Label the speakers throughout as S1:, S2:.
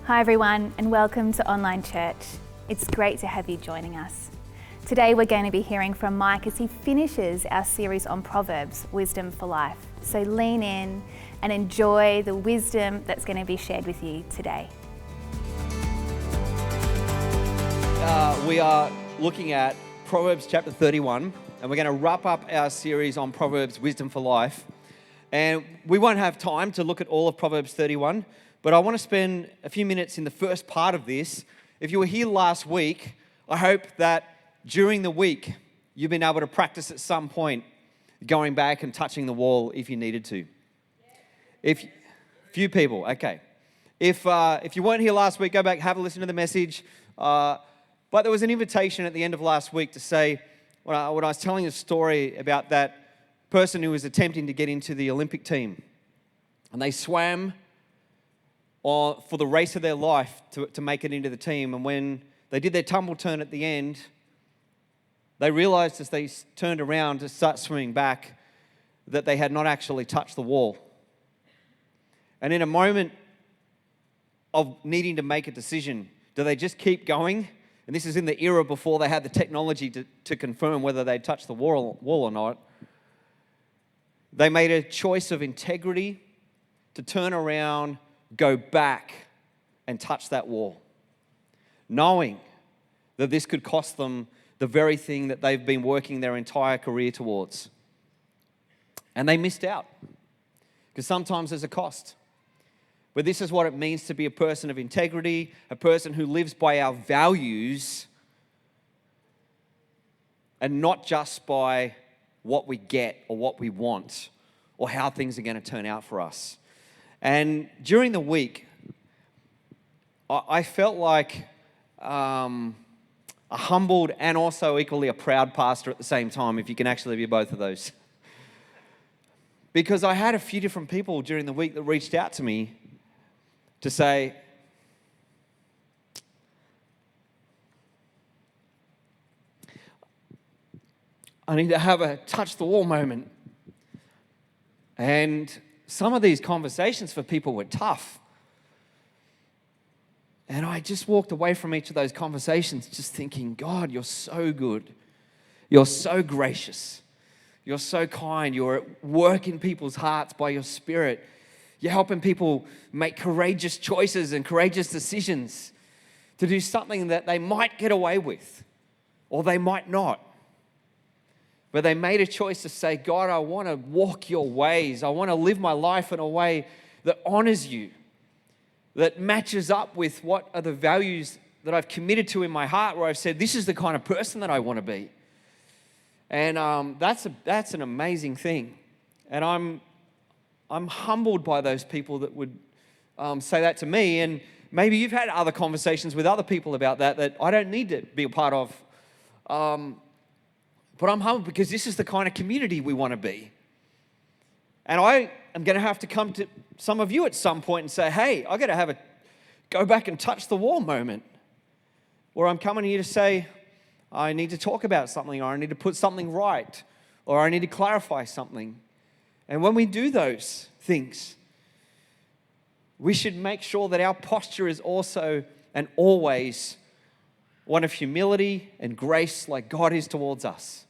S1: Hi everyone, and welcome to Online Church. It's great to have you joining us. Today we're going to be hearing from Mike as he finishes our series on Proverbs, Wisdom for Life. So lean in and enjoy the wisdom that's going to be shared with you today.
S2: We are looking at Proverbs chapter 31, and we're going to wrap up our series on Proverbs, Wisdom for Life. And we won't have time to look at all of Proverbs 31, but I want to spend a few minutes in the first part of this. If you were here last week, I hope that during the week you've been able to practice at some point going back and touching the wall if you needed to. Few people, okay. If you weren't here last week, go back, have a listen to the message. But there was an invitation at the end of last week to say, when I was telling a story about that person who was attempting to get into the Olympic team, and they swam for the race of their life to make it into the team. And when they did their tumble turn at the end, they realized as they turned around to start swimming back that they had not actually touched the wall. And in a moment of needing to make a decision, do they just keep going? And this is in the era before they had the technology to confirm whether they'd touched the wall or not. They made a choice of integrity to turn around, go back and touch that wall, knowing that this could cost them the very thing that they've been working their entire career towards. And they missed out, because sometimes there's a cost. But this is what it means to be a person of integrity, a person who lives by our values and not just by what we get or what we want or how things are going to turn out for us. And during the week, I felt like a humbled and also equally a proud pastor at the same time, if you can actually be both of those. Because I had a few different people during the week that reached out to me to say, I need to have a touch the wall moment. And some of these conversations for people were tough. And I just walked away from each of those conversations just thinking, God, you're so good. You're so gracious. You're so kind. You're at work in people's hearts by your Spirit. You're helping people make courageous choices and courageous decisions to do something that they might get away with or they might not. But they made a choice to say, God, I want to walk your ways. I want to live my life in a way that honors you, that matches up with what are the values that I've committed to in my heart, where I've said, this is the kind of person that I want to be. And that's an amazing thing. And I'm humbled by those people that would say that to me. And maybe you've had other conversations with other people about that I don't need to be a part of. But I'm humbled because this is the kind of community we want to be. And I am going to have to come to some of you at some point and say, hey, I got to have a go back and touch the wall moment. Or I'm coming here to say, I need to talk about something, or I need to put something right, or I need to clarify something. And when we do those things, we should make sure that our posture is also and always one of humility and grace like God is towards us.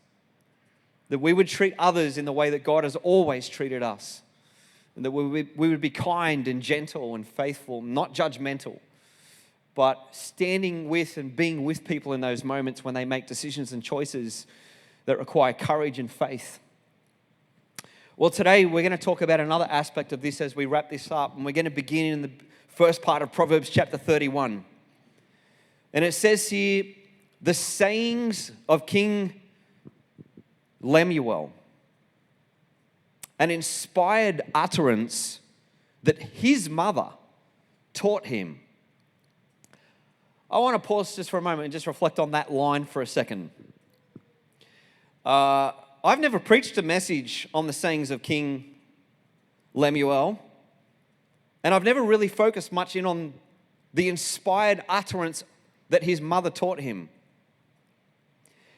S2: That we would treat others in the way that God has always treated us. And that we would be kind and gentle and faithful, not judgmental, but standing with and being with people in those moments when they make decisions and choices that require courage and faith. Well, today we're going to talk about another aspect of this as we wrap this up. And we're going to begin in the first part of Proverbs chapter 31. And it says here, the sayings of King Lemuel, an inspired utterance that his mother taught him. I want to pause just for a moment and just reflect on that line for a second. I've never preached a message on the sayings of King Lemuel, and I've never really focused much in on the inspired utterance that his mother taught him.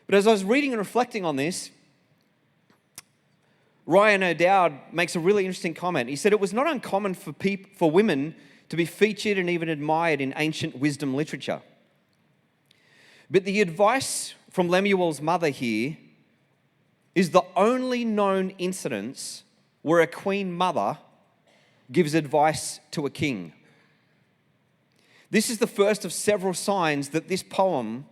S2: But as I was reading and reflecting on this, Ryan O'Dowd makes a really interesting comment. He said it was not uncommon for women to be featured and even admired in ancient wisdom literature. But the advice from Lemuel's mother here is the only known incidents where a queen mother gives advice to a king. This is the first of several signs that this poem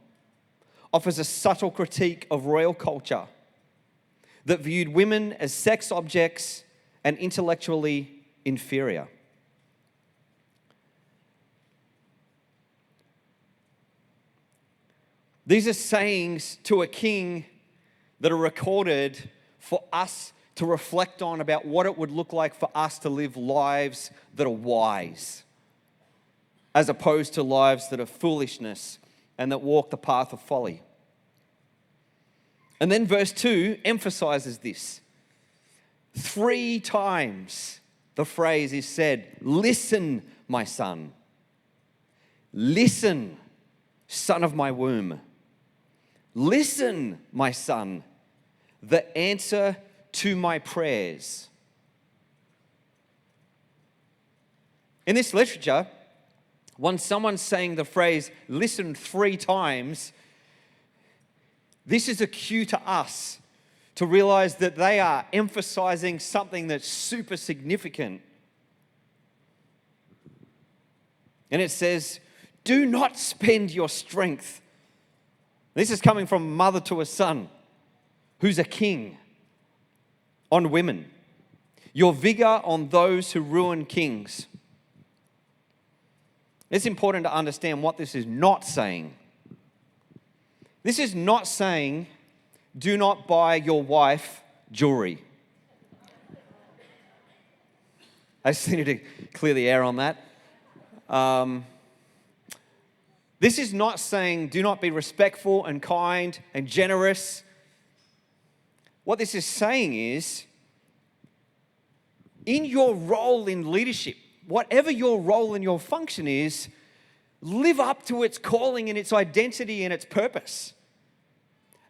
S2: offers a subtle critique of royal culture that viewed women as sex objects and intellectually inferior. These are sayings to a king that are recorded for us to reflect on about what it would look like for us to live lives that are wise, as opposed to lives that are foolishness and that walk the path of folly. And then verse 2 emphasizes this. 3 times the phrase is said, "Listen, my son. Listen, son of my womb. Listen, my son, the answer to my prayers." In this literature, when someone's saying the phrase, "listen" 3 times, this is a cue to us to realize that they are emphasizing something that's super significant. And it says, "Do not spend your strength." This is coming from a mother to a son who's a king, on women. "Your vigor on those who ruin kings." It's important to understand what this is not saying. This is not saying, do not buy your wife jewelry. I just needed to clear the air on that. This is not saying, do not be respectful and kind and generous. What this is saying is, in your role in leadership, whatever your role and your function is, live up to its calling and its identity and its purpose.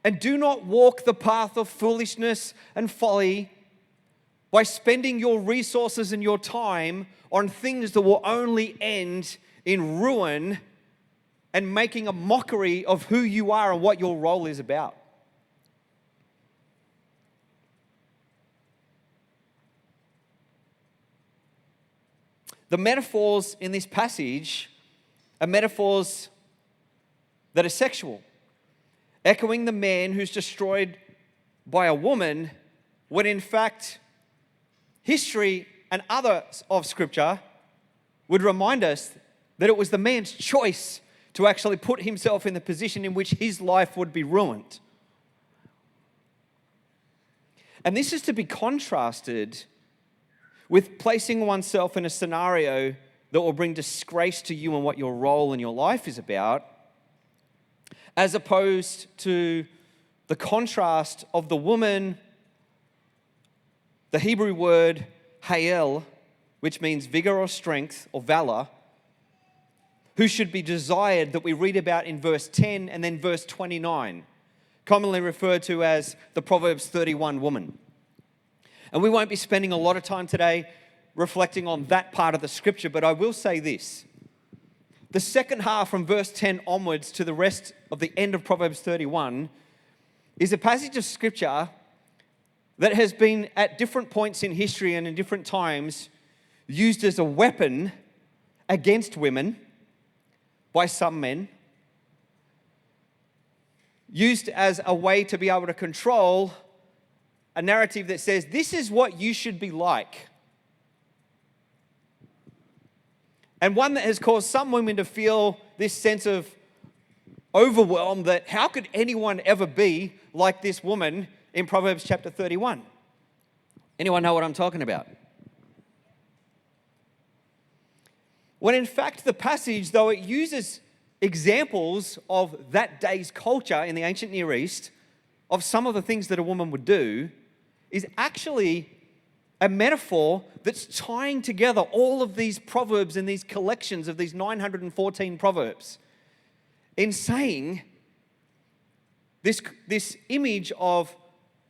S2: And do not walk the path of foolishness and folly by spending your resources and your time on things that will only end in ruin and making a mockery of who you are and what your role is about. The metaphors in this passage are metaphors that are sexual, echoing the man who's destroyed by a woman, when in fact, history and others of Scripture would remind us that it was the man's choice to actually put himself in the position in which his life would be ruined. And this is to be contrasted with placing oneself in a scenario that will bring disgrace to you and what your role in your life is about, as opposed to the contrast of the woman, the Hebrew word hael, which means vigor or strength or valor, who should be desired, that we read about in verse 10 and then verse 29, commonly referred to as the Proverbs 31 woman. And we won't be spending a lot of time today reflecting on that part of the scripture, but I will say this. The second half from verse 10 onwards to the rest of the end of Proverbs 31 is a passage of scripture that has been at different points in history and in different times used as a weapon against women by some men, used as a way to be able to control a narrative that says, this is what you should be like. And one that has caused some women to feel this sense of overwhelm that how could anyone ever be like this woman in Proverbs chapter 31? Anyone know what I'm talking about? When in fact the passage, though it uses examples of that day's culture in the ancient Near East, of some of the things that a woman would do, is actually a metaphor that's tying together all of these proverbs and these collections of these 914 proverbs in saying this image of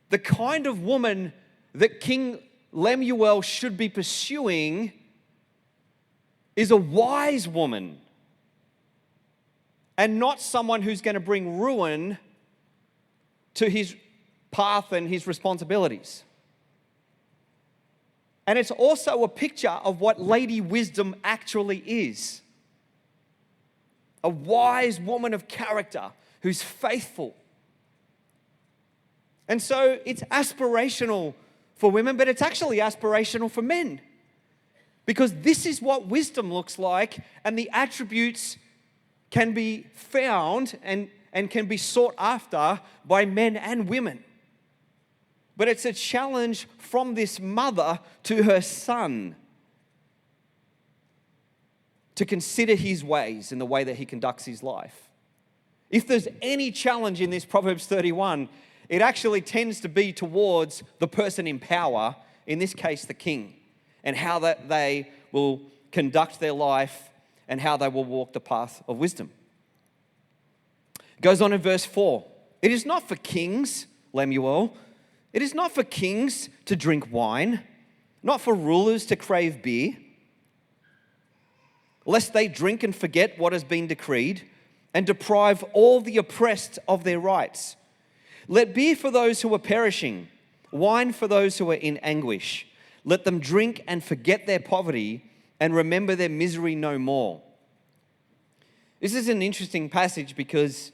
S2: the kind of woman that King Lemuel should be pursuing is a wise woman and not someone who's going to bring ruin to his path and his responsibilities. And it's also a picture of what Lady Wisdom actually is. A wise woman of character who's faithful. And so it's aspirational for women, but it's actually aspirational for men. Because this is what wisdom looks like, and the attributes can be found and can be sought after by men and women. But it's a challenge from this mother to her son to consider his ways in the way that he conducts his life. If there's any challenge in this Proverbs 31, it actually tends to be towards the person in power, in this case the king, and how that they will conduct their life and how they will walk the path of wisdom. It goes on in verse 4. It is not for kings, Lemuel, it is not for kings to drink wine, not for rulers to crave beer, lest they drink and forget what has been decreed and deprive all the oppressed of their rights. Let beer for those who are perishing, wine for those who are in anguish. Let them drink and forget their poverty and remember their misery no more. This is an interesting passage because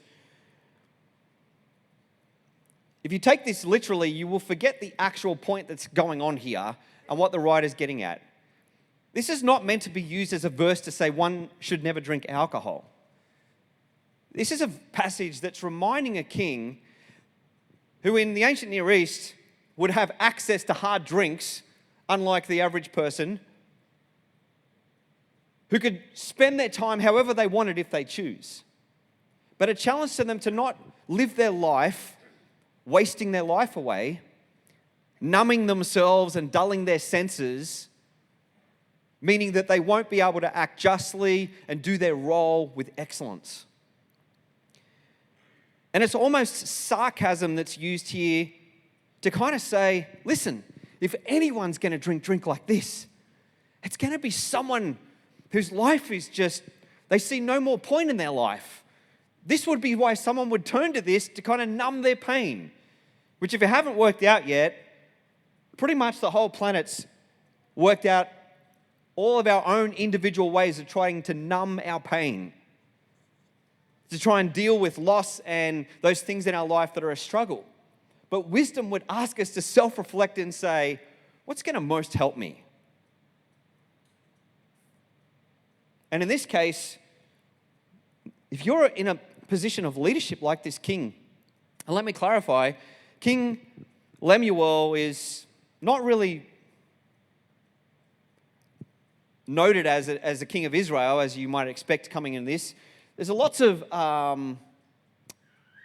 S2: if you take this literally, you will forget the actual point that's going on here and what the writer's getting at. This is not meant to be used as a verse to say one should never drink alcohol. This is a passage that's reminding a king who in the ancient Near East would have access to hard drinks, unlike the average person, who could spend their time however they wanted if they choose. But a challenge to them to not live their life, wasting their life away, numbing themselves and dulling their senses, meaning that they won't be able to act justly and do their role with excellence. And it's almost sarcasm that's used here to kind of say, listen, if anyone's going to drink like this, it's going to be someone whose life is just, they see no more point in their life. This would be why someone would turn to this to kind of numb their pain, which if it haven't worked out yet, pretty much the whole planet's worked out all of our own individual ways of trying to numb our pain, to try and deal with loss and those things in our life that are a struggle. But wisdom would ask us to self-reflect and say, what's going to most help me? And in this case, if you're in a position of leadership like this king, and let me clarify, King Lemuel is not really noted as a king of Israel, as you might expect coming in this. There's lots of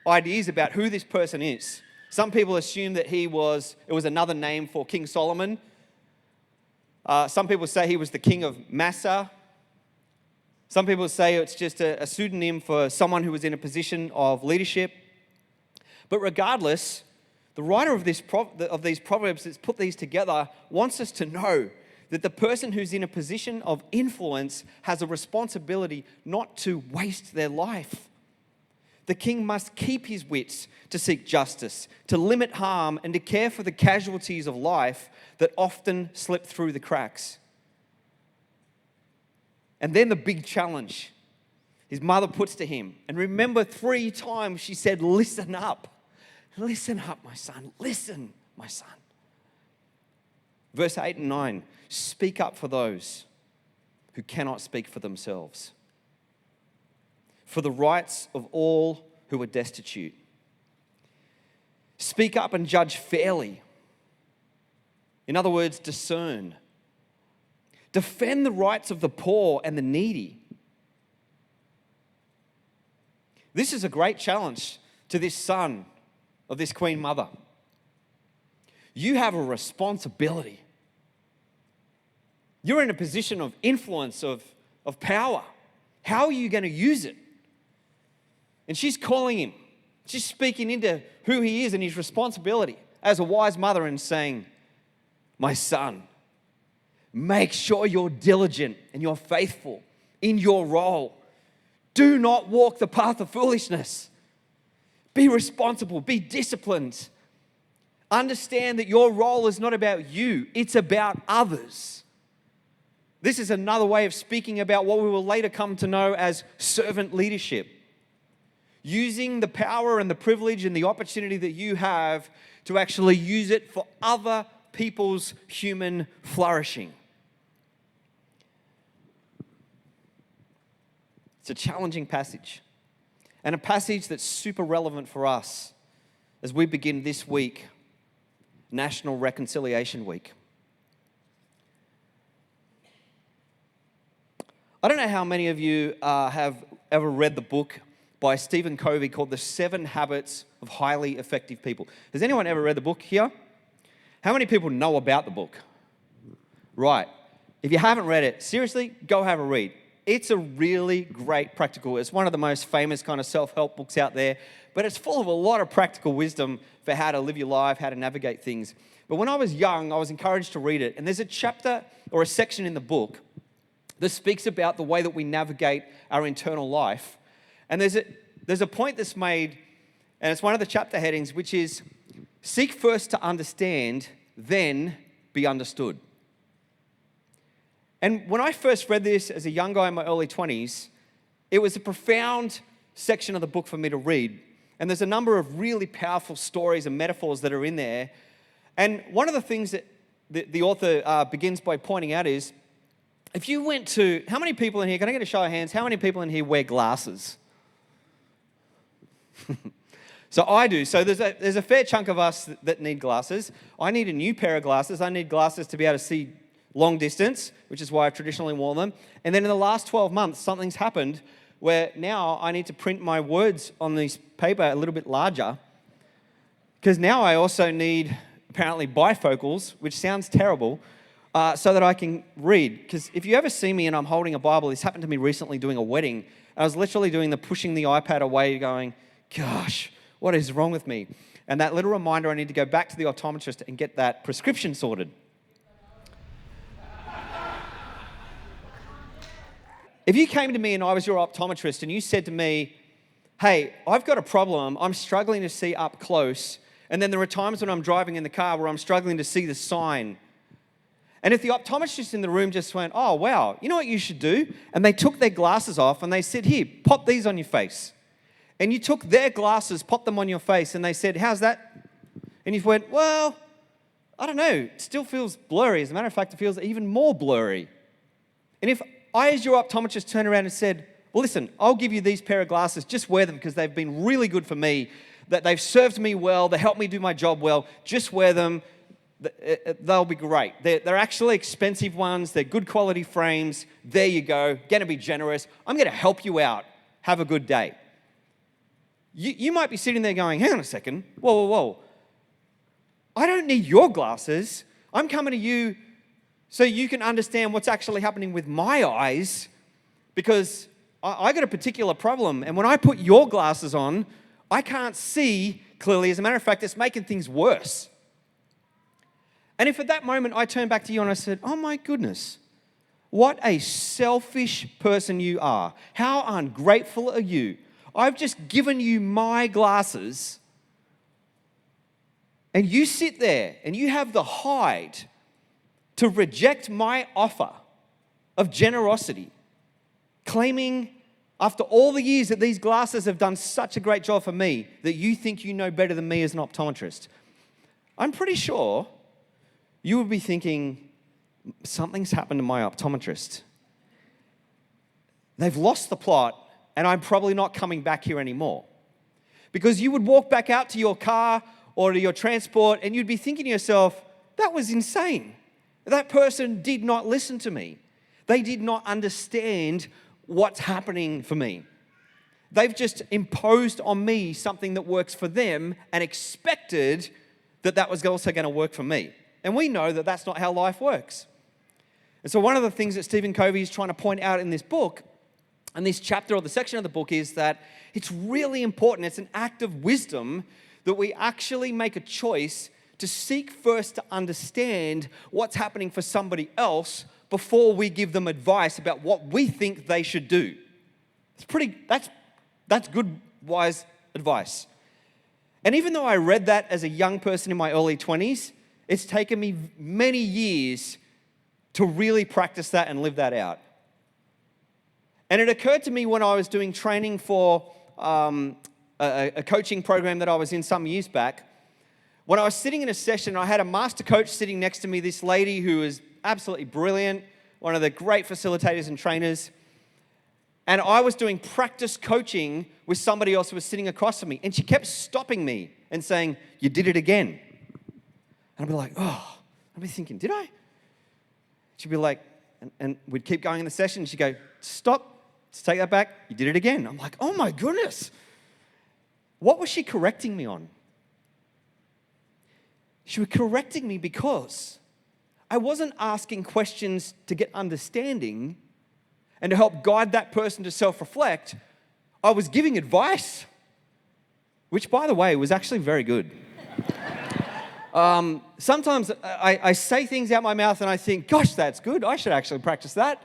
S2: ideas about who this person is. Some people assume that it was another name for King Solomon. Some people say he was the king of Massa. Some people say it's just a pseudonym for someone who was in a position of leadership. But regardless, the writer of these Proverbs that's put these together wants us to know that the person who's in a position of influence has a responsibility not to waste their life. The king must keep his wits to seek justice, to limit harm, and to care for the casualties of life that often slip through the cracks. And then the big challenge his mother puts to him. And remember, 3 times she said, listen up. Listen up, my son. Listen, my son. Verse 8 and 9, speak up for those who cannot speak for themselves, for the rights of all who are destitute. Speak up and judge fairly. In other words, discern. Defend the rights of the poor and the needy. This is a great challenge to this son of this queen mother. You have a responsibility. You're in a position of influence, of power. How are you going to use it? And she's calling him. She's speaking into who he is and his responsibility as a wise mother and saying, my son, Make sure you're diligent and you're faithful in your role. Do not walk the path of foolishness. Be responsible, be disciplined. Understand that your role is not about you, it's about others. This is another way of speaking about what we will later come to know as servant leadership. Using the power and the privilege and the opportunity that you have to actually use it for other people's human flourishing. It's a challenging passage, and a passage that's super relevant for us as we begin this week, National Reconciliation Week. I don't know how many of you have ever read the book by Stephen Covey called The 7 Habits of Highly Effective People. Has anyone ever read the book here? How many people know about the book? Right. If you haven't read it, seriously, go have a read. It's a really great practical. It's one of the most famous kind of self-help books out there, but it's full of a lot of practical wisdom for how to live your life, how to navigate things. But when I was young, I was encouraged to read it, and there's a chapter or a section in the book that speaks about the way that we navigate our internal life. And there's a point that's made, and it's one of the chapter headings, which is, seek first to understand, then be understood. And when I first read this as a young guy in my early 20s, it was a profound section of the book for me to read. And there's a number of really powerful stories and metaphors that are in there. And one of the things that the author begins by pointing out is, if you went to, how many people in here, can I get a show of hands, how many people in here wear glasses? So I do. So there's a fair chunk of us that need glasses. I need a new pair of glasses. I need glasses to be able to see long distance, which is why I've traditionally worn them. And then in the last 12 months, something's happened where now I need to print my words on this paper a little bit larger, because now I also need, apparently, bifocals, which sounds terrible, so that I can read. Because if you ever see me and I'm holding a Bible, this happened to me recently doing a wedding. I was literally doing the pushing the iPad away going, gosh, what is wrong with me? And that little reminder, I need to go back to the optometrist and get that prescription sorted. If you came to me and I was your optometrist and you said to me, hey, I've got a problem, I'm struggling to see up close, and then there are times when I'm driving in the car where I'm struggling to see the sign. And if the optometrist in the room just went, oh, wow, you know what you should do? And they took their glasses off and they said, here, pop these on your face. And you took their glasses, popped them on your face, and they said, how's that? And you went, well, I don't know, it still feels blurry. As a matter of fact, it feels even more blurry. And if I, as your optometrist, turned around and said, well, listen, I'll give you these pair of glasses, just wear them because they've been really good for me, that they've served me well, they help me do my job well, just wear them. They'll be great. They're actually expensive ones. They're good quality frames. There you go. Going to be generous. I'm going to help you out. Have a good day. You might be sitting there going, hang on a second. Whoa. I don't need your glasses. I'm coming to you so you can understand what's actually happening with my eyes, because I got a particular problem. And when I put your glasses on, I can't see clearly. As a matter of fact, it's making things worse. And if at that moment I turned back to you and I said, oh my goodness, what a selfish person you are. How ungrateful are you? I've just given you my glasses, and you sit there and you have the hide to reject my offer of generosity, claiming after all the years that these glasses have done such a great job for me that you think you know better than me as an optometrist. I'm pretty sure you would be thinking, something's happened to my optometrist. They've lost the plot, and I'm probably not coming back here anymore. Because you would walk back out to your car or to your transport, and you'd be thinking to yourself, that was insane. That person did not listen to me. They did not understand what's happening for me. They've just imposed on me something that works for them and expected that that was also going to work for me. And we know that that's not how life works. And so one of the things that Stephen Covey is trying to point out in this book, and this chapter or the section of the book, is that it's really important. It's an act of wisdom that we actually make a choice to seek first to understand what's happening for somebody else before we give them advice about what we think they should do. That's good, wise advice. And even though I read that as a young person in my early 20s, it's taken me many years to really practice that and live that out. And it occurred to me when I was doing training for a coaching program that I was in some years back. When I was sitting in a session, I had a master coach sitting next to me, this lady who was absolutely brilliant, one of the great facilitators and trainers. And I was doing practice coaching with somebody else who was sitting across from me. And she kept stopping me and saying, "You did it again." And I'd be like, "Oh." I'd be thinking, "Did I?" She'd be like, and we'd keep going in the session. She'd go, "Stop. Let's take that back. You did it again." I'm like, "Oh my goodness." What was she correcting me on? She was correcting me because I wasn't asking questions to get understanding and to help guide that person to self-reflect. I was giving advice, which, by the way, was actually very good. Sometimes I say things out my mouth and I think, "Gosh, that's good. I should actually practice that."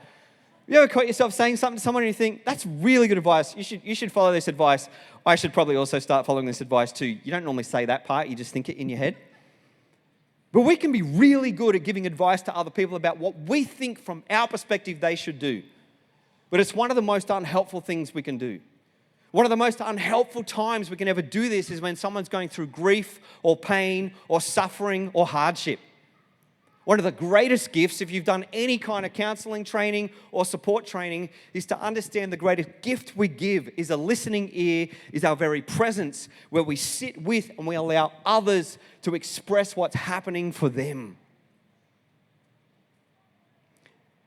S2: You ever caught yourself saying something to someone and you think, "That's really good advice. You should follow this advice. I should probably also start following this advice too." You don't normally say that part. You just think it in your head. But we can be really good at giving advice to other people about what we think from our perspective they should do. But it's one of the most unhelpful things we can do. One of the most unhelpful times we can ever do this is when someone's going through grief or pain or suffering or hardship. One of the greatest gifts, if you've done any kind of counseling training or support training, is to understand the greatest gift we give is a listening ear, is our very presence, where we sit with and we allow others to express what's happening for them.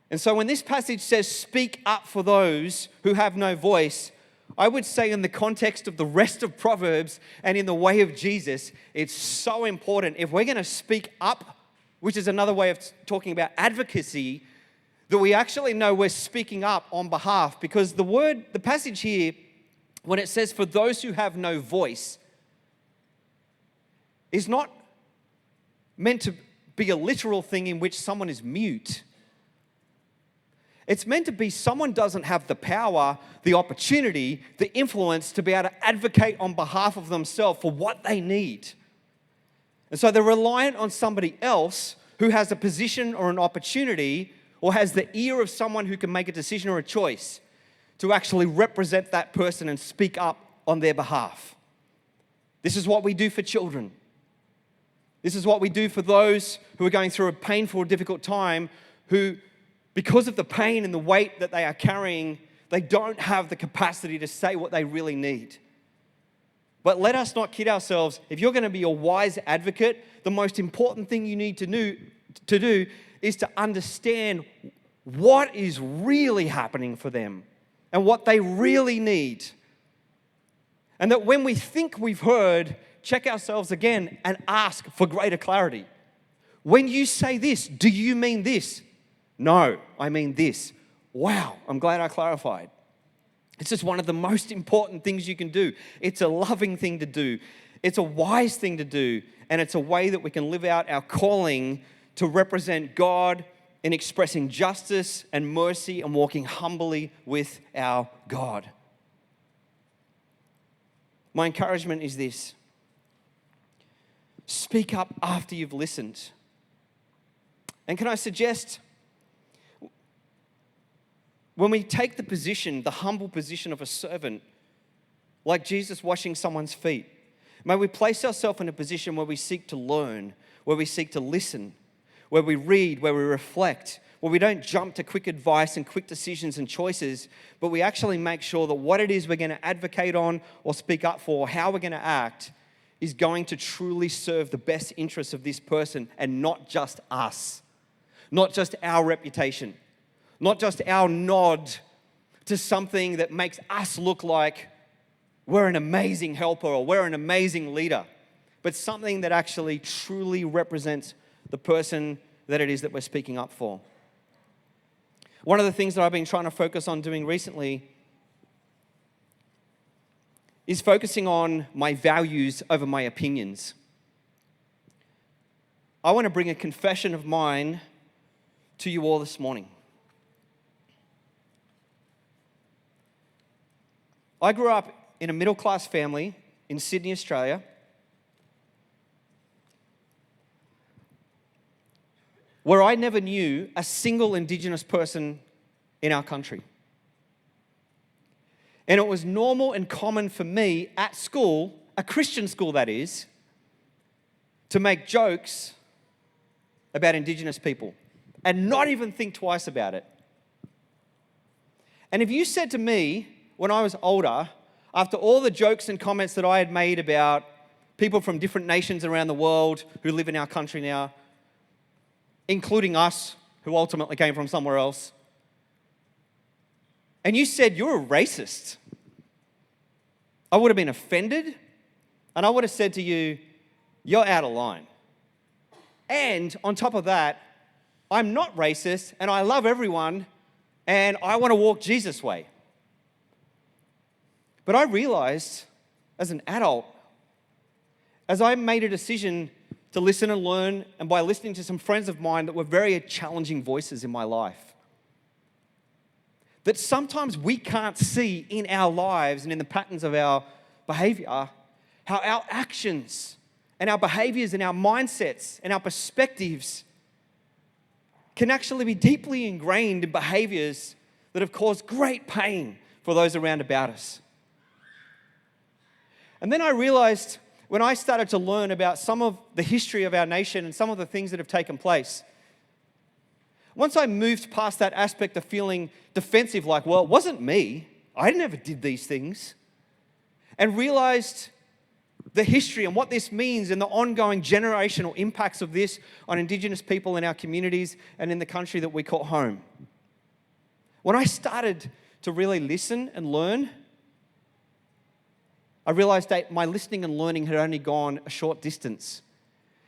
S2: And so when this passage says, "Speak up for those who have no voice," I would say in the context of the rest of Proverbs and in the way of Jesus, it's so important. If we're going to speak up, which is another way of talking about advocacy, that we actually know we're speaking up on behalf. Because the passage here, when it says, "For those who have no voice," is not meant to be a literal thing in which someone is mute. It's meant to be someone doesn't have the power, the opportunity, the influence to be able to advocate on behalf of themselves for what they need. And so they're reliant on somebody else who has a position or an opportunity or has the ear of someone who can make a decision or a choice to actually represent that person and speak up on their behalf. This is what we do for children. This is what we do for those who are going through a painful, difficult time, who, because of the pain and the weight that they are carrying, they don't have the capacity to say what they really need. But let us not kid ourselves. If you're going to be a wise advocate, the most important thing you need to do is to understand what is really happening for them and what they really need. And that when we think we've heard, check ourselves again and ask for greater clarity. When you say this, do you mean this? No, I mean this. Wow, I'm glad I clarified. It's just one of the most important things you can do. It's a loving thing to do. It's a wise thing to do. And it's a way that we can live out our calling to represent God in expressing justice and mercy and walking humbly with our God. My encouragement is this: speak up after you've listened. And can I suggest, when we take the position, the humble position of a servant, like Jesus washing someone's feet, may we place ourselves in a position where we seek to learn, where we seek to listen, where we read, where we reflect, where we don't jump to quick advice and quick decisions and choices, but we actually make sure that what it is we're going to advocate on or speak up for, how we're going to act, is going to truly serve the best interests of this person and not just us, not just our reputation, not just our nod to something that makes us look like we're an amazing helper or we're an amazing leader, but something that actually truly represents the person that it is that we're speaking up for. One of the things that I've been trying to focus on doing recently is focusing on my values over my opinions. I want to bring a confession of mine to you all this morning. I grew up in a middle-class family in Sydney, Australia, where I never knew a single Indigenous person in our country. And it was normal and common for me at school, a Christian school that is, to make jokes about Indigenous people and not even think twice about it. And if you said to me when I was older, after all the jokes and comments that I had made about people from different nations around the world who live in our country now, including us, who ultimately came from somewhere else, and you said you're a racist, I would have been offended, and I would have said to you, you're out of line. And on top of that, I'm not racist, and I love everyone, and I want to walk Jesus' way. But I realized as an adult, as I made a decision to listen and learn, and by listening to some friends of mine that were very challenging voices in my life, that sometimes we can't see in our lives and in the patterns of our behavior how our actions and our behaviors and our mindsets and our perspectives can actually be deeply ingrained in behaviors that have caused great pain for those around about us. And then I realized when I started to learn about some of the history of our nation and some of the things that have taken place, once I moved past that aspect of feeling defensive, like, well, it wasn't me, I never did these things, and realized the history and what this means and the ongoing generational impacts of this on Indigenous people in our communities and in the country that we call home. When I started to really listen and learn, I realized that my listening and learning had only gone a short distance,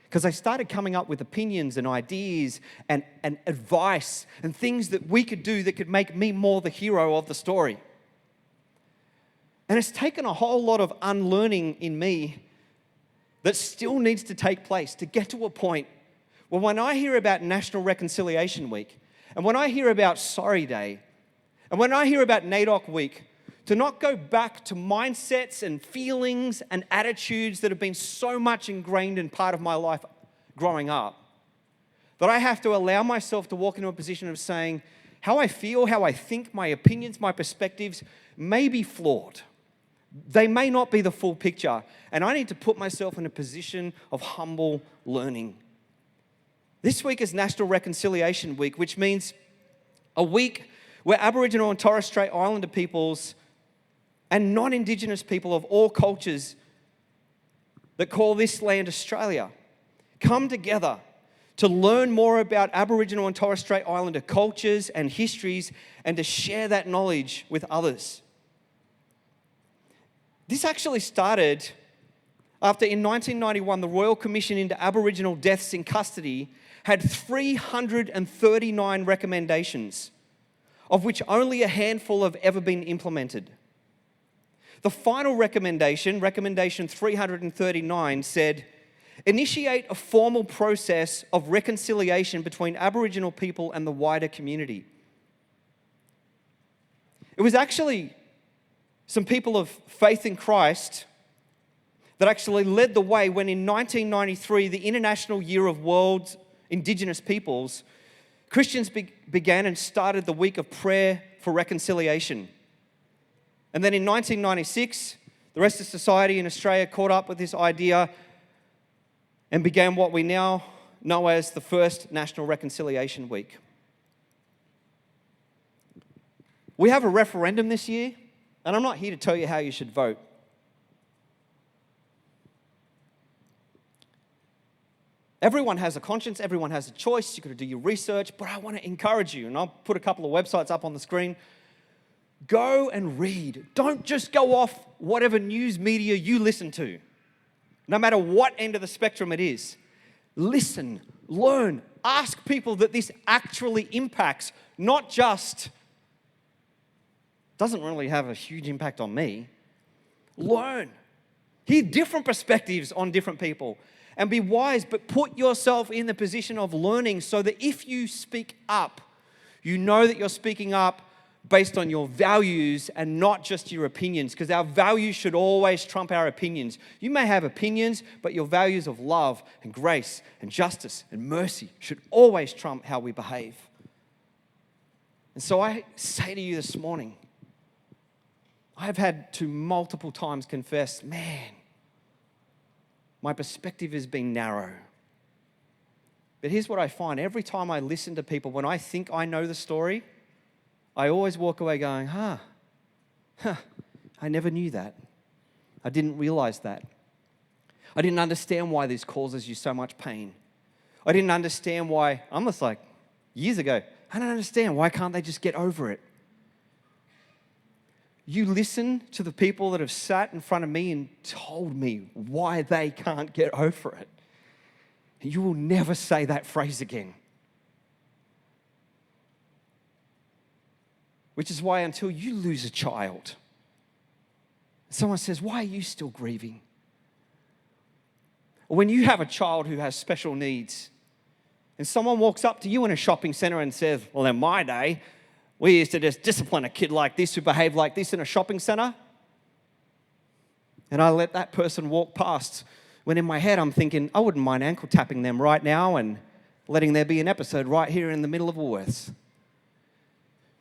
S2: because I started coming up with opinions and ideas and advice and things that we could do that could make me more the hero of the story. And it's taken a whole lot of unlearning in me that still needs to take place to get to a point where when I hear about National Reconciliation Week, and when I hear about Sorry Day, and when I hear about NAIDOC Week, to not go back to mindsets and feelings and attitudes that have been so much ingrained in part of my life growing up, that I have to allow myself to walk into a position of saying, how I feel, how I think, my opinions, my perspectives may be flawed. They may not be the full picture, and I need to put myself in a position of humble learning. This week is National Reconciliation Week, which means a week where Aboriginal and Torres Strait Islander peoples and non-Indigenous people of all cultures that call this land Australia come together to learn more about Aboriginal and Torres Strait Islander cultures and histories and to share that knowledge with others. This actually started after in 1991 the Royal Commission into Aboriginal Deaths in Custody had 339 recommendations, of which only a handful have ever been implemented. The final recommendation, recommendation 339, said, initiate a formal process of reconciliation between Aboriginal people and the wider community. It was actually some people of faith in Christ that actually led the way when in 1993, the International Year of World Indigenous Peoples, Christians began and started the week of prayer for reconciliation. And then in 1996, the rest of society in Australia caught up with this idea and began what we now know as the first National Reconciliation Week. We have a referendum this year, and I'm not here to tell you how you should vote. Everyone has a conscience, everyone has a choice, you've got to do your research, but I want to encourage you, and I'll put a couple of websites up on the screen. Go and read. Don't just go off whatever news media you listen to, no matter what end of the spectrum it is. Listen, learn, ask people that this actually impacts, not just, doesn't really have a huge impact on me. Learn. Hear different perspectives on different people. and be wise, but put yourself in the position of learning so that if you speak up, you know that you're speaking up based on your values and not just your opinions, because our values should always trump our opinions. You may have opinions, but your values of love and grace and justice and mercy should always trump how we behave. And so I say to you this morning, I've had to multiple times confess, man, my perspective has been narrow. But here's what I find. Every time I listen to people, when I think I know the story, I always walk away going, I never knew that. I didn't realize that. I didn't understand why this causes you so much pain. I didn't understand why, almost like years ago, I don't understand. Why can't they just get over it? You listen to the people that have sat in front of me and told me why they can't get over it. And you will never say that phrase again. Which is why until you lose a child, someone says, why are you still grieving? Or when you have a child who has special needs, and someone walks up to you in a shopping center and says, well, in my day, we used to just discipline a kid like this who behaved like this in a shopping center. And I let that person walk past, when in my head I'm thinking, I wouldn't mind ankle tapping them right now and letting there be an episode right here in the middle of Woolworths.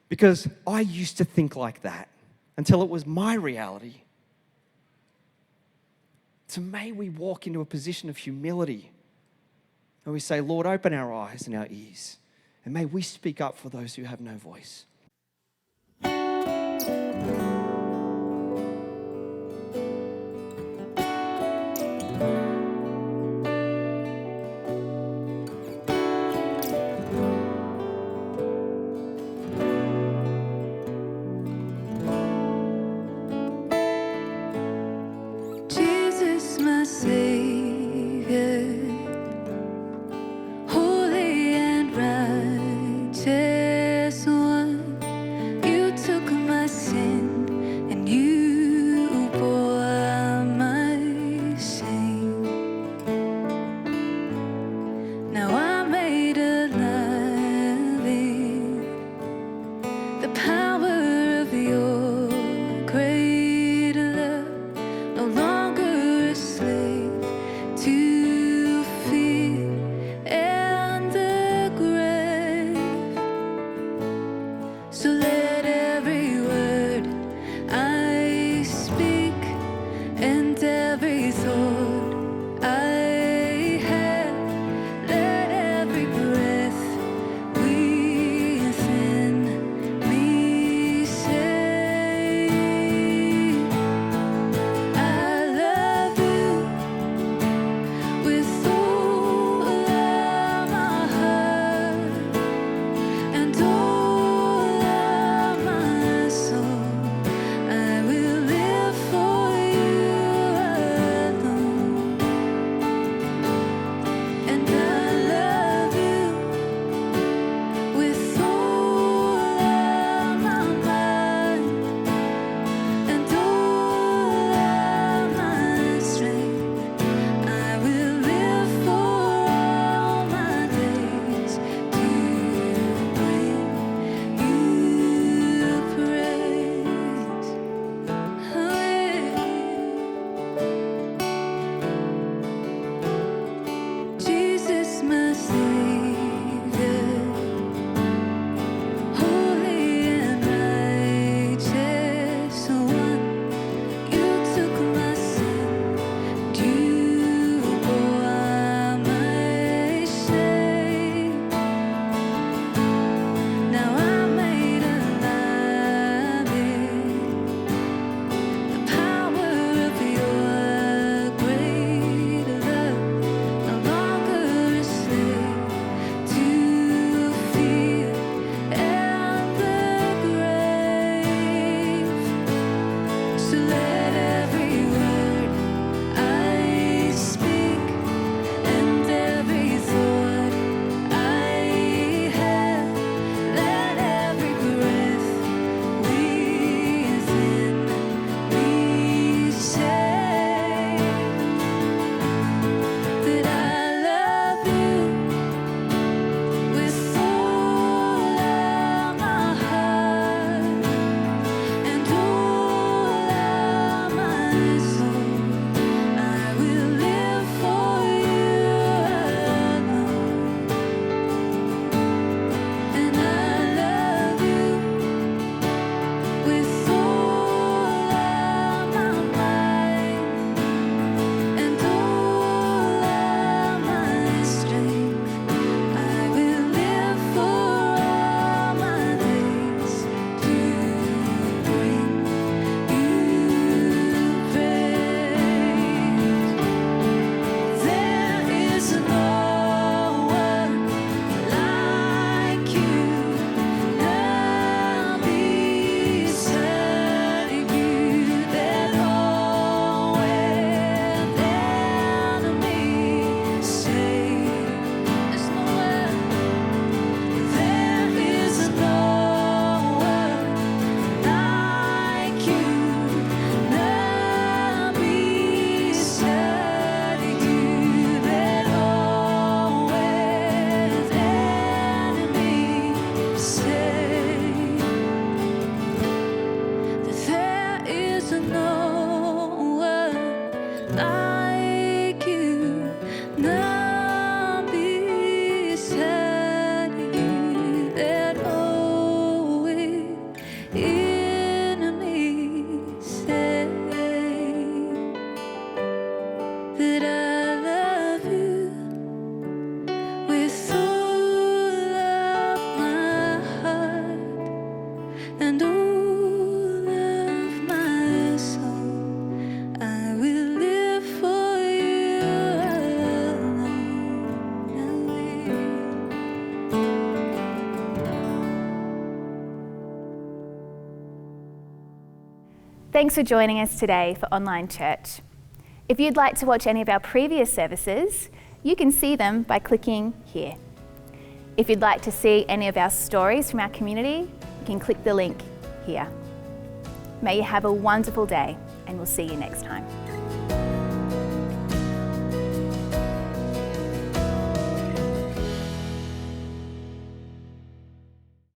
S2: Because I used to think like that until it was my reality. So may we walk into a position of humility and we say, Lord, open our eyes and our ears. And may we speak up for those who have no voice.
S3: Jesus, my Savior, holy and righteous one, you took my sin and you bore my shame. Now I'm made alive in the power of your great love. No longer a slave to fear and the grave. So let every word I speak and every thought I have, let every breath within me say, I like you, none beside you, that always in me say that I love you with all of my heart and all of my soul. I will live for you alone.
S1: Thanks for joining us today for Online Church. If you'd like to watch any of our previous services, you can see them by clicking here. If you'd like to see any of our stories from our community, you can click the link here. May you have a wonderful day, and we'll see you next time.